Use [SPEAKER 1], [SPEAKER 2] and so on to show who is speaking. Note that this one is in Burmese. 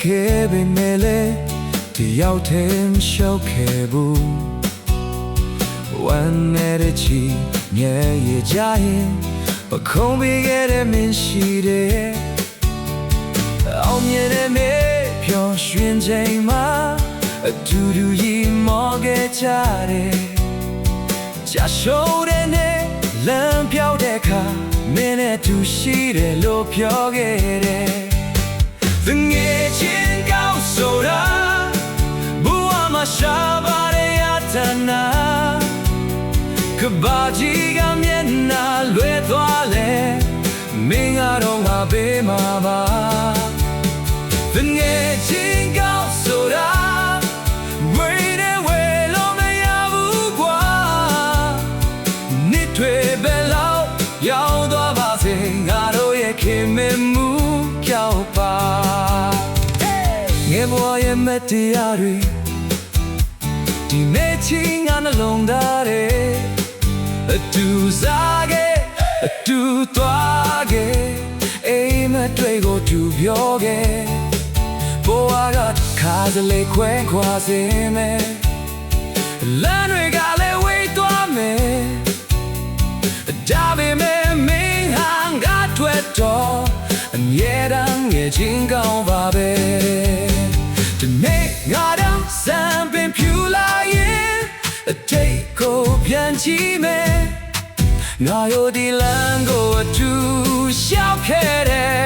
[SPEAKER 1] ခဲ့ပေမဲ့လေတယောက်တည်းမရှောက်ခဲ့ဘူးဝမ်းနေတဲ့ချီငယ်ရကြရင်ပခုံးပေးခဲ့တဲ့မင်းရှိတယ်အောင်မြင်တဲ့မေပျော်ရွှင်ချိန်မှာအတူတူရီမောခဲ့ကြတယ်ကြာရှုံးတဲ့နေ့လမ်းပြောက်တဲ့အခါမင်းနဲ့တူရှိတယ်လို့ပြောခဲ့တယ်The ngej in gao soda Bua ma shabare atana Kabaji ga mien na lue twa le Minga dong ma be ma ba The ngej in gao soda Wait away lo me ya bu kwa Ni twe be lao Yao twa ba se nga do ye kim me mu kyao paငယ်ဘဝရဲ့မတရားတွေဒီနေ့ချင်းငါနှလုံးသားတွေအတူစားခဲ့အတူသွားခဲ့အိမ်မတွေ့ကိုတူပြောခဲ့ဘဝကခါစလေခွဲခွာစေမယ်လမ်းတွေကလည်းဝေးသွားမယ်ဒါပေမဲ့မင်းဟန်ကထွက်တော့အမြဲတမ်းငယ်ချင်းကောင်းပါပဲဒီနေ့ငါတော့စံပင်ဖြူလာရင်အတိတ်ကိုပြန်ကြည့်မယ်ငါတို့ဒီလမ်းကိုအတူရှောက်ခဲ့တယ်